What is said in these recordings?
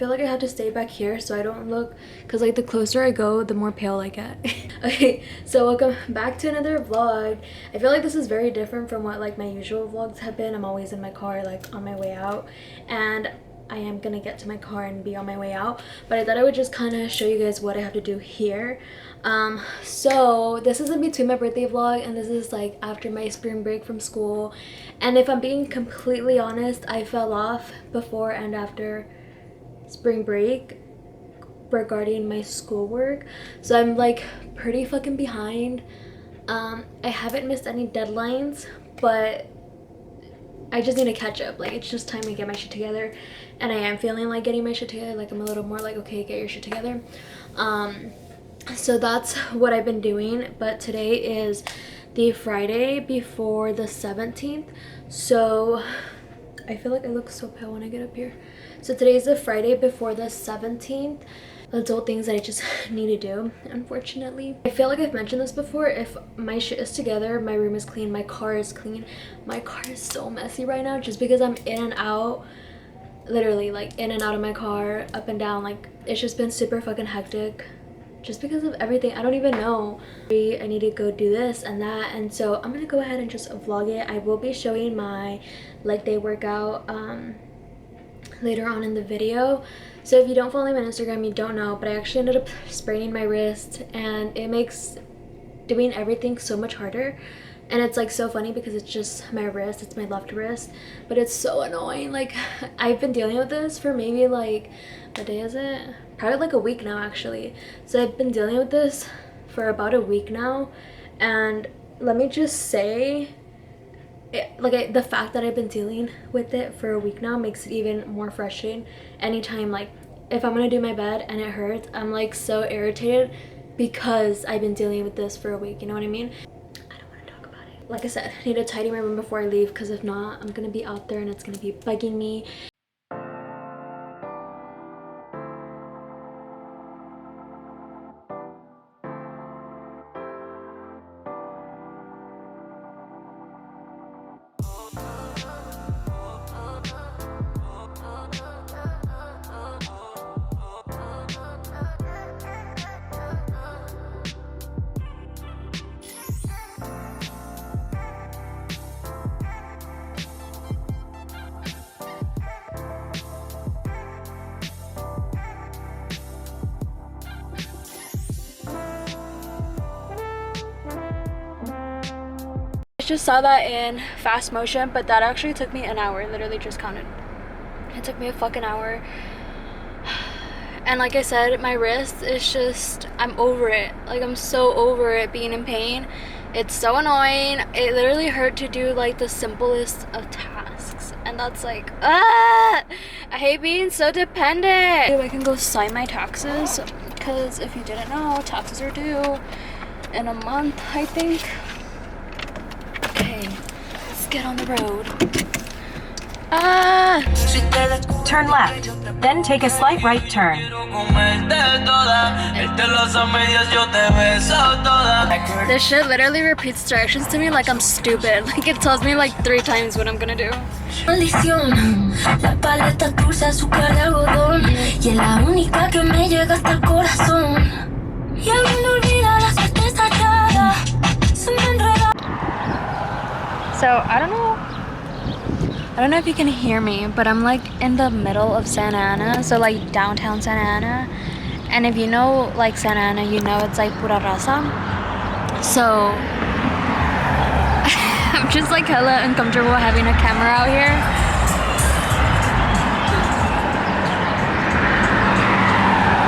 I feel like I have to stay back here so I don't look, because like the closer I go the more pale I get. Okay, so welcome back to another vlog. I feel like this is very different from what like my usual vlogs have been. I'm always in my car like on my way out, and I am gonna get to my car and be on my way out, but I thought I would just kind of show you guys what I have to do here. So this is in between my birthday vlog and this is like after my spring break from school, and if I'm being completely honest, I fell off before and after spring break regarding my schoolwork, so I'm like pretty fucking behind. I haven't missed any deadlines, but I just need to catch up. Like, it's just time to get my shit together, and I am feeling like getting my shit together. Like, I'm a little more like, okay, get your shit together. So that's what I've been doing, but today is the Friday before the 17th, so I feel like I look so pale when I get up here. So today's the Friday before the 17th. Adult things that I just need to do, unfortunately. I feel like I've mentioned this before. If my shit is together, my room is clean, my car is clean. My car is so messy right now just because I'm in and out, literally like in and out of my car, up and down. Like, it's just been super fucking hectic just because of everything. I don't even know. I need to go do this and that, and so I'm gonna go ahead and just vlog it. I will be showing my leg day workout later on in the video. So if you don't follow me on Instagram, you don't know, but I actually ended up spraining my wrist, and it makes doing everything so much harder. And it's like so funny because it's just my wrist, it's my left wrist, but it's so annoying. Like, I've been dealing with this for maybe like, what day is it? Probably like a week now actually. So I've been dealing with this for about a week now, and let me just say, the fact that I've been dealing with it for a week now makes it even more frustrating. Anytime, like, if I'm gonna do my bed and it hurts, I'm like so irritated because I've been dealing with this for a week, you know what I mean? I don't want to talk about it. Like I said, I need to tidy my room before I leave, because if not, I'm gonna be out there and it's gonna be bugging me. Just saw that in fast motion, but that actually took me an hour. Literally just counted. It took me a fucking hour. And like I said, my wrist is just, I'm over it. Like, I'm so over it being in pain. It's so annoying. It literally hurt to do like the simplest of tasks, and that's like, I hate being so dependent. I can go sign my taxes, because if you didn't know, taxes are due in a month, I think. Okay, let's get on the road. Turn left, then take a slight right turn. This shit literally repeats directions to me like I'm stupid. Like, it tells me like 3 times what I'm gonna do. So I don't know if you can hear me, but I'm like in the middle of Santa Ana, so like downtown Santa Ana. And if you know like Santa Ana, you know it's like pura raza. So I'm just like hella uncomfortable having a camera out here.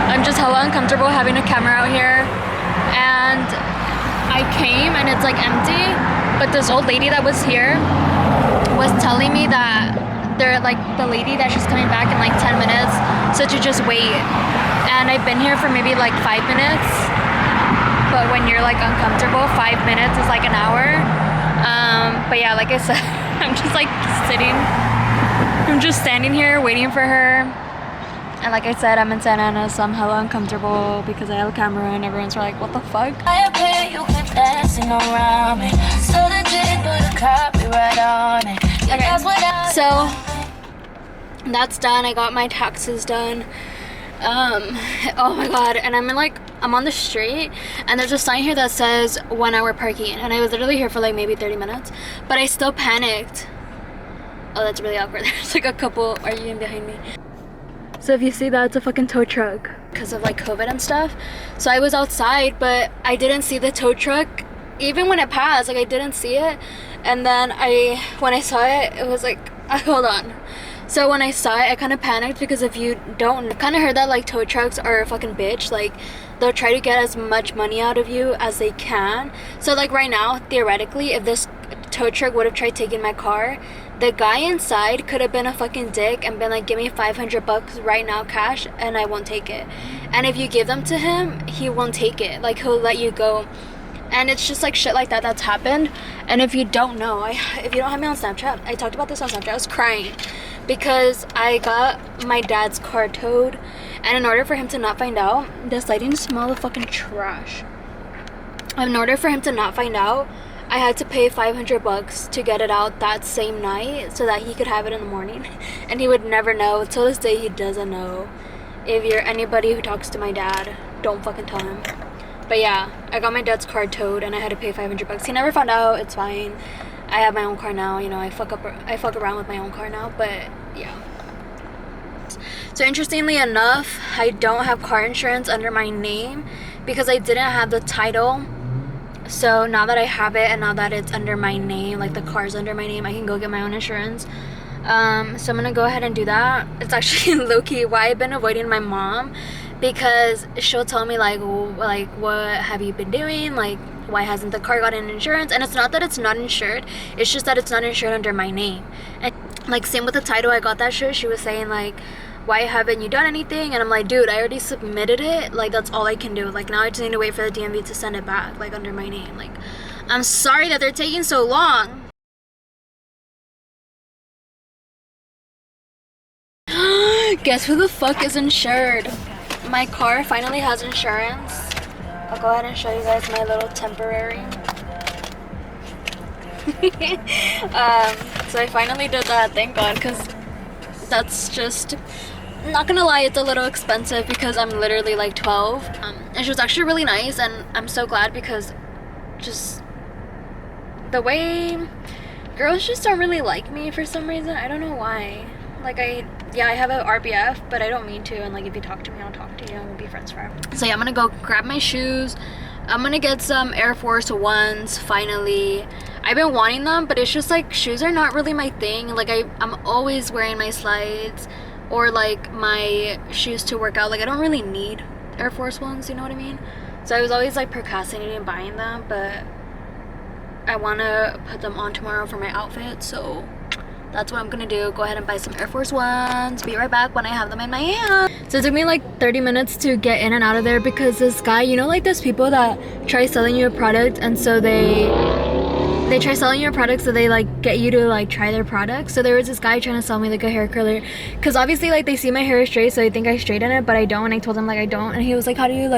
I'm just hella uncomfortable having a camera out here. And I came and it's like empty, but this old lady that was here was telling me that they're like, the lady that she's coming back in like 10 minutes, so to just wait. And I've been here for maybe like 5 minutes, but when you're like uncomfortable, 5 minutes is like an hour. But yeah, like I said, I'm just like I'm just standing here waiting for her. And like I said, I'm in Santa Ana, so I'm hella uncomfortable because I have a camera and everyone's like, what the fuck? I bet you keep dancing around me. So legit, put a copyright on it. Okay, so That's done. I got my taxes done. Oh my god, and I'm on the street and there's a sign here that says 1 hour parking, and I was literally here for like maybe 30 minutes, but I still panicked. Oh, that's really awkward. There's like a couple arguing behind me. So if you see that, it's a fucking tow truck because of like COVID and stuff. So I was outside, but I didn't see the tow truck even when it passed. Like I didn't see it, and then when I saw it, it was like hold on. So when I saw it, I kind of panicked because if you don't, I kind of heard that like tow trucks are a fucking bitch. Like they'll try to get as much money out of you as they can. So like right now, theoretically, if this tow truck would have tried taking my car, the guy inside could have been a fucking dick and been like, give me $500 right now cash and I won't take it. And if you give them to him, he won't take it. Like he'll let you go. And it's just like shit like that that's happened. And if you don't know, if you don't have me on Snapchat, I talked about this on Snapchat. I was crying because I got my dad's car towed, and in order for him to not find out, this lighting smell of fucking trash. In order for him to not find out, I had to pay $500 to get it out that same night so that he could have it in the morning. And he would never know. Till this day, he doesn't know. If you're anybody who talks to my dad, don't fucking tell him. But yeah, I got my dad's car towed and I had to pay $500. He never found out. It's fine. I have my own car now. You know, I fuck around with my own car now. But yeah. So interestingly enough, I don't have car insurance under my name because I didn't have the title. So now that I have it and now that it's under my name, like the car's under my name, I can go get my own insurance. So I'm gonna go ahead and do that. It's actually low-key why I've been avoiding my mom, because she'll tell me like what have you been doing, like why hasn't the car gotten insurance? And it's not that it's not insured, it's just that it's not insured under my name. And like same with the title, I got that shit. She was saying like, why haven't you done anything? And I'm like, dude, I already submitted it. Like that's all I can do. Like now I just need to wait for the DMV to send it back like under my name. Like I'm sorry that they're taking so long. Guess who the fuck is insured? My car finally has insurance. I'll go ahead and show you guys my little temporary. So I finally did that, thank God, because that's just, not gonna lie, it's a little expensive because I'm literally like 12. And she was actually really nice, and I'm so glad because just the way girls just don't really like me for some reason. I don't know why. Like I have an RBF, but I don't mean to, and like if you talk to me, I'll talk to you and we'll be friends forever. So yeah, I'm gonna go grab my shoes. I'm gonna get some Air Force Ones finally. I've been wanting them, but it's just like shoes are not really my thing. Like I'm always wearing my slides or like my shoes to work out. Like I don't really need Air Force Ones, you know what I mean? So I was always like procrastinating buying them, but I wanna put them on tomorrow for my outfit, so that's what I'm gonna do. Go ahead and buy some Air Force Ones. Be right back when I have them in my hand. So it took me like 30 minutes to get in and out of there because this guy, you know, like those people that try selling you a product, and so they try selling you a product so they like get you to like try their product. So there was this guy trying to sell me like a hair curler because obviously like they see my hair is straight, so they think I straighten it, but I don't. And I told him like I don't, and he was like, how do you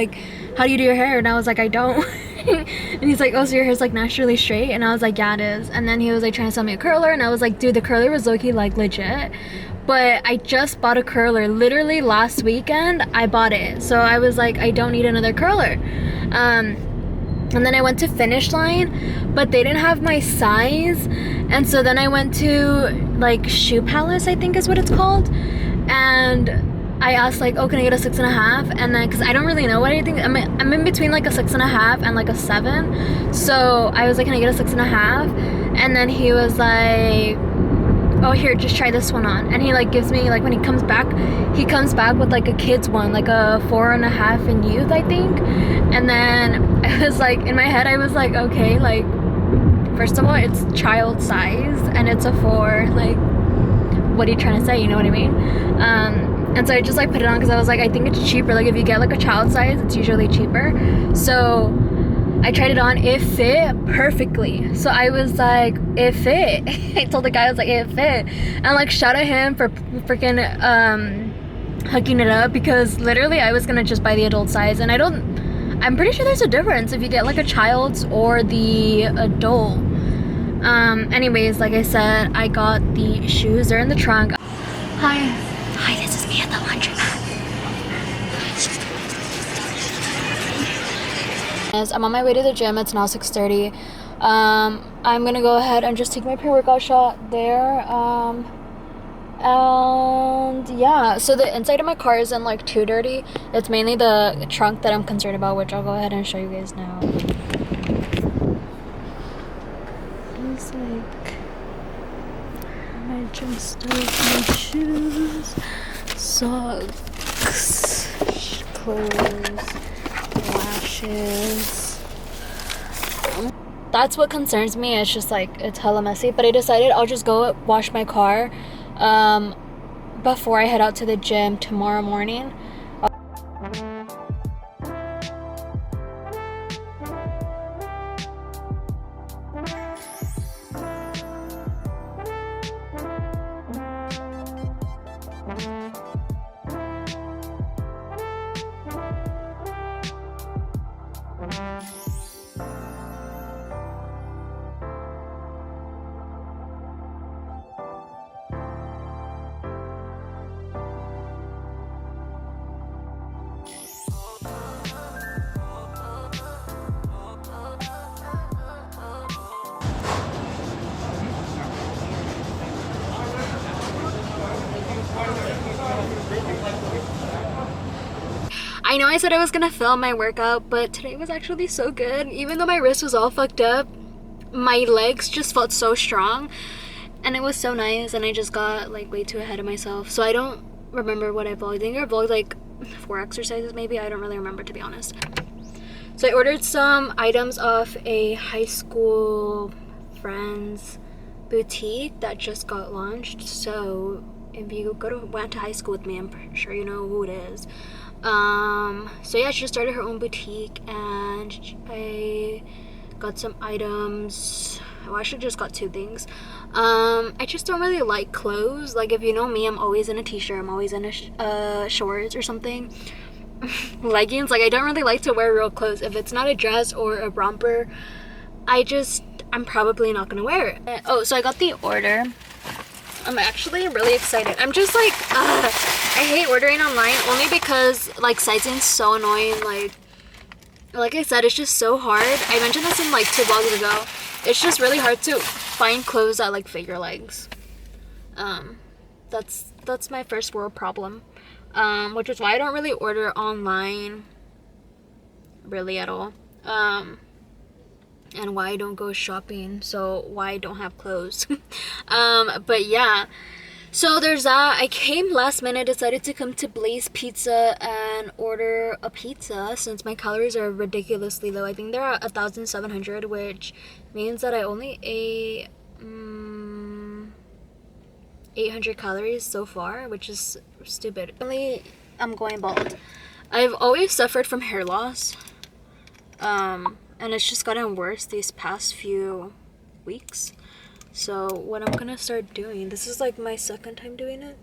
do your hair? And I was like, I don't. And he's like, oh, so your hair's like naturally straight? And I was like, yeah, it is. And then he was like trying to sell me a curler, and I was like, dude, the curler was low-key like legit, but I just bought a curler literally last weekend. I bought it, so I was like, I don't need another curler. And then I went to Finish Line, but they didn't have my size, and so then I went to like Shoe Palace, I think is what it's called, and I asked like, oh, can I get a 6.5? And then, because I don't really know what I think, I'm in between like a 6.5 and like a 7. So I was like, can I get a 6.5? And then he was like, oh, here, just try this one on. And he like gives me, like when he comes back with like a kid's one, like a 4.5 in youth, I think. And then I was like, in my head, I was like, okay, like, first of all, it's child size and it's a 4. Like, what are you trying to say? You know what I mean? And so I just like put it on because I was like, I think it's cheaper. Like if you get like a child size, it's usually cheaper. So I tried it on, it fit perfectly. So I was like, it fit. I told the guy, I was like, it fit. And like shout at him for freaking hooking it up, because literally I was gonna just buy the adult size, and I'm pretty sure there's a difference if you get like a child's or the adult. Anyways, like I said, I got the shoes, they're in the trunk. Hi. I'm on my way to the gym. It's now 6:30. I'm gonna go ahead and just take my pre-workout shot there. And yeah, so the inside of my car isn't like too dirty. It's mainly the trunk that I'm concerned about, which I'll go ahead and show you guys now. It's like my gym stuff, my shoes, socks, clothes, lashes. That's what concerns me. It's just like it's hella messy, but I decided I'll just go wash my car before I head out to the gym tomorrow morning. I know I said I was gonna film my workout, but today was actually so good. Even though my wrist was all fucked up, my legs just felt so strong and it was so nice, and I just got like way too ahead of myself. So I don't remember what I vlogged. I think I vlogged like 4 exercises maybe. I don't really remember, to be honest. So I ordered some items off a high school friend's boutique that just got launched. So if you went to high school with me, I'm pretty sure you know who it is. So yeah, she just started her own boutique, and I got some items. Well, I actually just got 2 things. I just don't really like clothes. Like, if you know me, I'm always in a t-shirt, I'm always in a shorts or something. Leggings. Like, I don't really like to wear real clothes. If it's not a dress or a romper, I'm probably not gonna wear it. Oh, so I got the order. I'm actually really excited. I'm just like, I hate ordering online only because like sizing's so annoying. Like I said, it's just so hard. I mentioned this in like 2 vlogs ago. It's just really hard to find clothes that like fit your legs. That's my first world problem. Which is why I don't really order online really at all. And why I don't go shopping, so why I don't have clothes. But yeah, so there's that. I came last minute, decided to come to Blaze Pizza and order a pizza since my calories are ridiculously low. I think they're at 1,700, which means that I only ate 800 calories so far, which is stupid. Only I'm going bald. I've always suffered from hair loss. And it's just gotten worse these past few weeks. So what I'm gonna start doing, this is like my 2nd time doing it.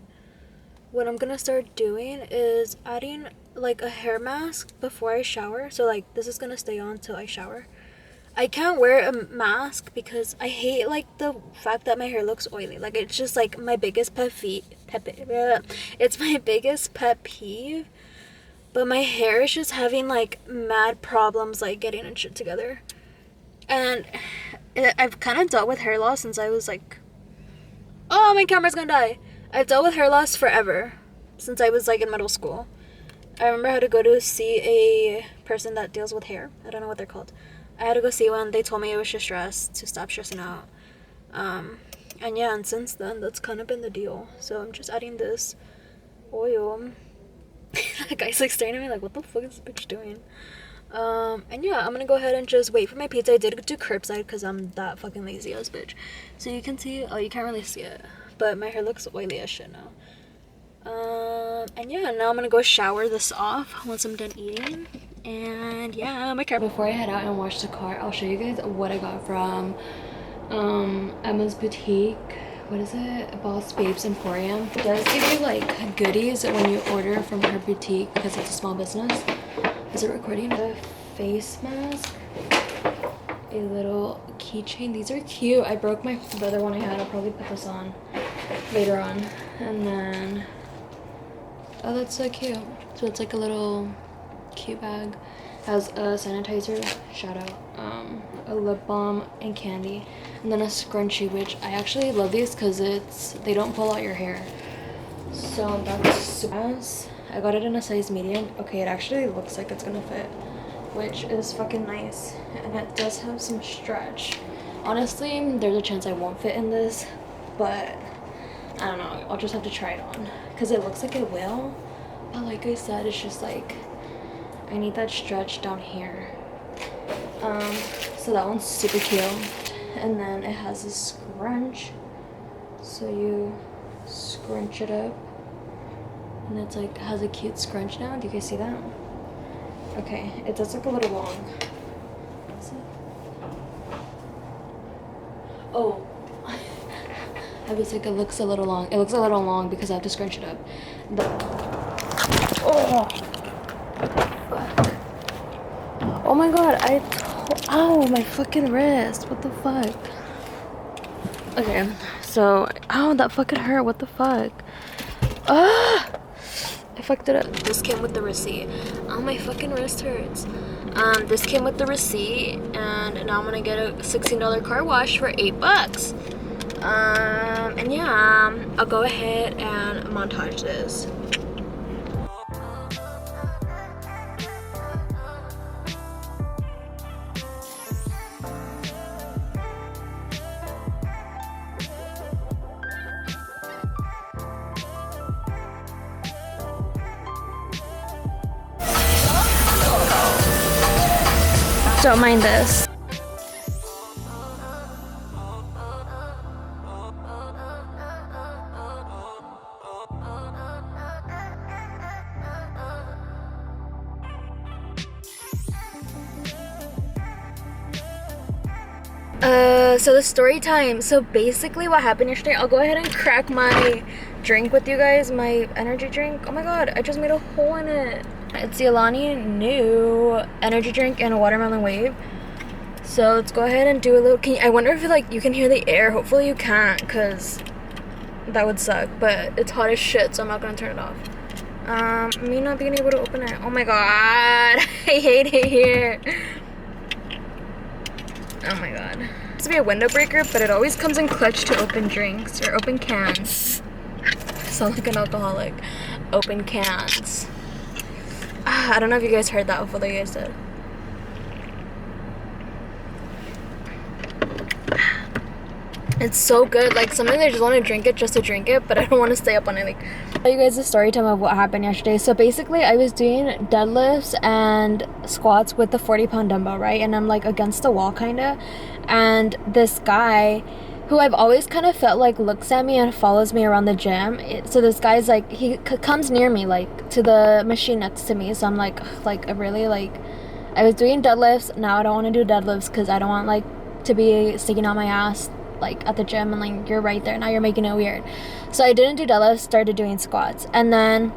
What I'm gonna start doing is adding like a hair mask before I shower. So like this is gonna stay on till I shower. I can't wear a mask because I hate like the fact that my hair looks oily. Like, it's just like my biggest it's my biggest pet peeve. But my hair is just having like mad problems like getting and shit together. And I've kind of dealt with hair loss since I was like, oh, my camera's gonna die. I've dealt with hair loss forever, since I was like in middle school. I remember I had to go to see a person that deals with hair. I don't know what they're called. I had to go see one. They told me it was just stress, to stop stressing out. And yeah, and since then that's kind of been the deal. So I'm just adding this oil. That guy's like staring at me like, what the fuck is this bitch doing? And yeah, I'm gonna go ahead and just wait for my pizza. I did do curbside because I'm that fucking lazy ass bitch. So you can see, oh, you can't really see it, but my hair looks oily as shit now. And yeah, now I'm gonna go shower this off once I'm done eating. And yeah, my car. Before I head out and wash the car, I'll show you guys what I got from Emma's boutique. What is it? Boss Babes Emporium. It does give you like goodies when you order from her boutique because it's a small business. Is it recording? A face mask, a little keychain. These are cute. I broke the other one I had. I'll probably put this on later on. And then, oh, that's so cute. So it's like a little cute bag. Has a sanitizer, shout out, a lip balm and candy, and then a scrunchie, which I actually love these because they don't pull out your hair. So that's I got it in a size medium. Okay, it actually looks like it's gonna fit, which is fucking nice, and it does have some stretch. Honestly, there's a chance I won't fit in this, but I don't know, I'll just have to try it on because it looks like it will, but like I said, it's just like I need that stretch down here. So that one's super cute, and then it has a scrunch, so you scrunch it up, and it's like has a cute scrunch now. Do you guys see that? Okay, it does look a little long. Is it? Oh, I was like, it looks a little long. It looks a little long because I have to scrunch it up. Oh, fuck. Oh my god, ow, my fucking wrist. What the fuck? Okay, so, ow, that fucking hurt. What the fuck? Ah! I fucked it up. This came with the receipt. Oh, my fucking wrist hurts. This came with the receipt, and now I'm gonna get a $16 car wash for $8. And yeah, I'll go ahead and montage this. Don't mind this. So the story time. So basically what happened yesterday, I'll go ahead and crack my drink with you guys, my energy drink. Oh my god, I just made a hole in it. It's the Alani new energy drink and a watermelon wave. So let's go ahead and do a little, I wonder if like you can hear the air. Hopefully you can't, because that would suck, but it's hot as shit, so I'm not gonna turn it off. Me not being able to open it. Oh my god, I hate it here. Oh my god. It's to be a window breaker, but it always comes in clutch to open drinks or open cans. I sound like an alcoholic. Open cans. I don't know if you guys heard that. Hopefully you guys did. It's so good. Like sometimes I just want to drink it just to drink it, but I don't want to stay up on it. Like, I'll tell you guys the story time of what happened yesterday. So basically I was doing deadlifts and squats with the 40-pound dumbbell, right? And I'm like against the wall kind of, and this guy who I've always kind of felt like looks at me and follows me around the gym. So this guy's like, he comes near me, like to the machine next to me. So I'm like I really like, I was doing deadlifts. Now I don't want to do deadlifts because I don't want like to be sticking out my ass like at the gym, and like you're right there, now you're making it weird. So I didn't do deadlifts, started doing squats. And then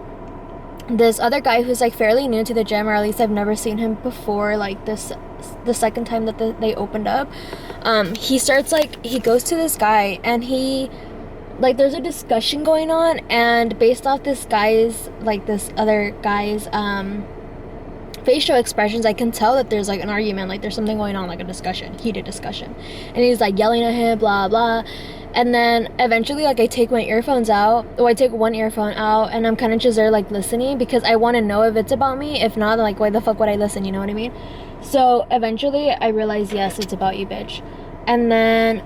this other guy who's like fairly new to the gym, or at least I've never seen him before, like the second time that they opened up, he starts like, he goes to this guy and he like, there's a discussion going on, and based off this other guy's facial expressions, I can tell that there's like an argument, like there's something going on, like a discussion, heated discussion, and he's like yelling at him, blah blah. And then eventually like I take my earphones out, or I take one earphone out, and I'm kind of just there like listening because I want to know if it's about me. If not, like why the fuck would I listen, you know what I mean? So eventually I realized, yes, it's about you, bitch. And then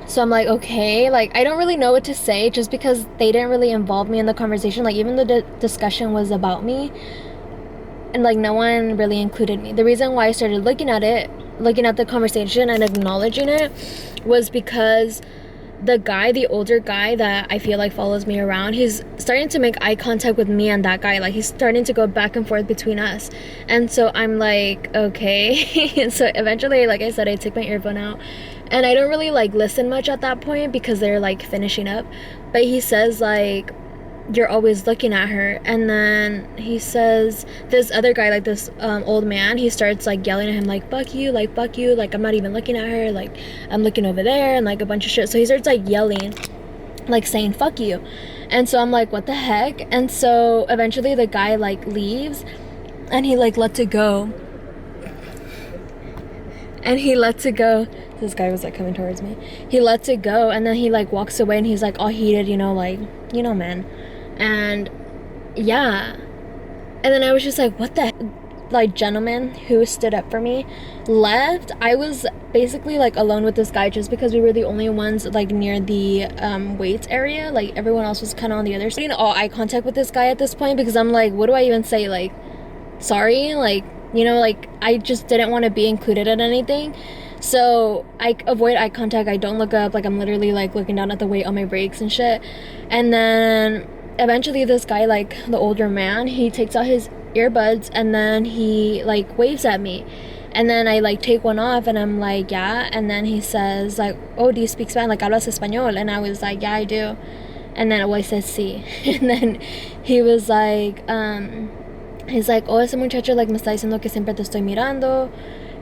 so I'm like, okay, like I don't really know what to say, just because they didn't really involve me in the conversation. Like even the discussion was about me, and like no one really included me. The reason why I started looking at the conversation and acknowledging it was because the older guy that I feel like follows me around, he's starting to make eye contact with me and that guy. Like he's starting to go back and forth between us. And so I'm like, okay. So eventually, like I said, I took my earphone out, and I don't really like listen much at that point because they're like finishing up. But he says like, you're always looking at her. And then he says, this other guy, like this old man, he starts like yelling at him like, fuck you, like I'm not even looking at her, like I'm looking over there, and like a bunch of shit. So he starts like yelling, like saying fuck you. And so I'm like, what the heck? And so eventually the guy like leaves, and he like lets it go. And he lets it go. This guy was like coming towards me. He lets it go, and then he like walks away, and he's like all heated, you know, like, you know, man. And yeah. And then I was just like, what the heck? Like, gentleman who stood up for me left. I was basically like alone with this guy just because we were the only ones like near the weights area. Like, everyone else was kind of on the other side. All eye contact with this guy at this point, because I'm like, what do I even say? Like, sorry? Like, you know, like, I just didn't want to be included in anything. So I avoid eye contact. I don't look up. Like, I'm literally like looking down at the weight on my brakes and shit. And then eventually this guy, like the older man, he takes out his earbuds, and then he like waves at me, and then I like take one off, and I'm like, yeah. And then he says like, oh, do you speak Spanish? Like, hablas español? And I was like, yeah, I do. And then I said sí. And then he was like, he's like, oh, ese muchacho like me está diciendo que siempre te estoy mirando,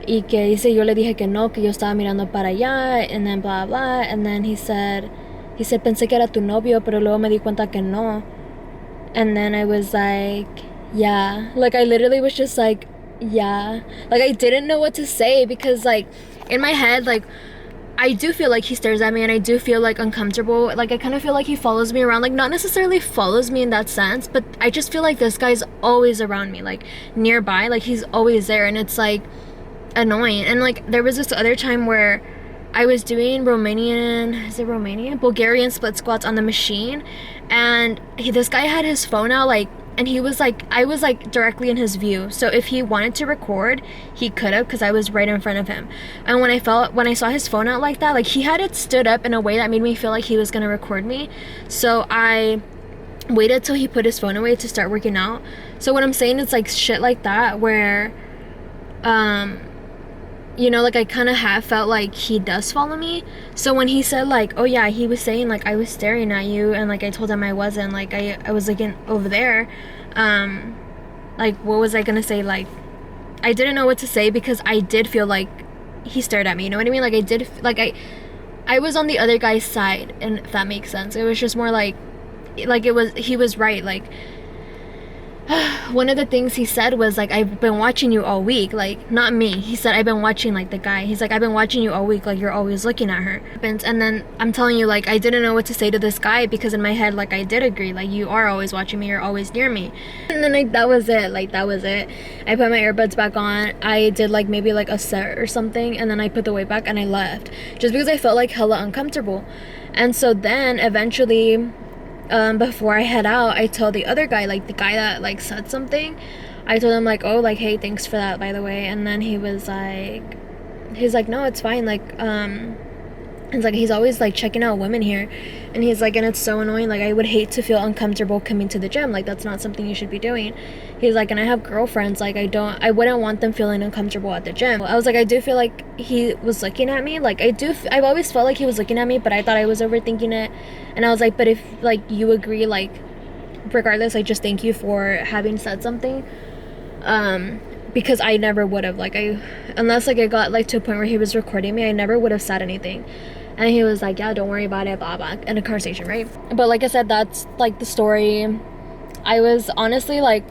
y que dice, yo le dije que no, que yo estaba mirando para allá, and then blah blah. And then he said pensé que era tu novio, pero luego me di cuenta que no. And then I was like, yeah. Like, I literally was just like, yeah. Like, I didn't know what to say, because like in my head, like, I do feel like he stares at me, and I do feel like uncomfortable. Like, I kind of feel like he follows me around. Like, not necessarily follows me in that sense, but I just feel like this guy's always around me, like nearby. Like, he's always there, and it's like annoying. And like, there was this other time where I was doing Bulgarian split squats on the machine, and this guy had his phone out, like, and he was like, I was like directly in his view, so if he wanted to record, he could have, because I was right in front of him. And when I saw his phone out like that, like, he had it stood up in a way that made me feel like he was gonna record me. So I waited till he put his phone away to start working out. So what I'm saying is like shit like that, where you know, like, I kind of have felt like he does follow me. So when he said like, oh yeah, he was saying like I was staring at you, and like I told him I wasn't, like I was looking over there, like, what was I gonna say? Like, I didn't know what to say, because I did feel like he stared at me, you know what I mean? Like, I did, like, I was on the other guy's side, and if that makes sense. It was just more like he was right. Like, one of the things he said was like, I've been watching you all week. Like, not me, he said, I've been watching like the guy. He's like, I've been watching you all week, like, you're always looking at her. And then I'm telling you, like, I didn't know what to say to this guy, because in my head, like, I did agree, like, you are always watching me, you're always near me. And then like, that was it. I put my earbuds back on. I did like maybe like a set or something, and then I put the weight back, and I left, just because I felt like hella uncomfortable. And so then eventually, before I head out, I told the other guy, like the guy that like said something, I told him like, oh, like, hey, thanks for that, by the way. And then he's like, no, it's fine. Like, it's like, he's always like checking out women here, and he's like, and it's so annoying, like, I would hate to feel uncomfortable coming to the gym, like, that's not something you should be doing. He's like, and I have girlfriends, like, I wouldn't want them feeling uncomfortable at the gym. I was like, I do feel like he was looking at me, like, I've always felt like he was looking at me, but I thought I was overthinking it. And I was like, but if like you agree, like, regardless, like, just thank you for having said something, because I never would have, like, unless like I got like to a point where he was recording me, I never would have said anything. And he was like, yeah, don't worry about it, blah blah, in a conversation, right? But like I said, that's like the story. I was honestly like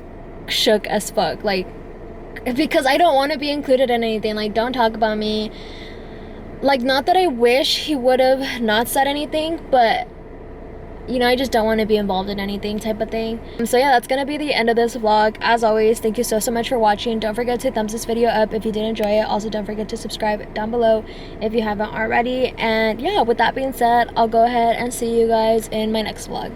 shook as fuck, like, because I don't want to be included in anything. Like, don't talk about me. Like, not that I wish he would have not said anything, but you know, I just don't want to be involved in anything type of thing. So yeah, that's gonna be the end of this vlog. As always, thank you so much for watching. Don't forget to thumbs this video up if you did enjoy it. Also, don't forget to subscribe down below if you haven't already. And yeah, with that being said, I'll go ahead and see you guys in my next vlog.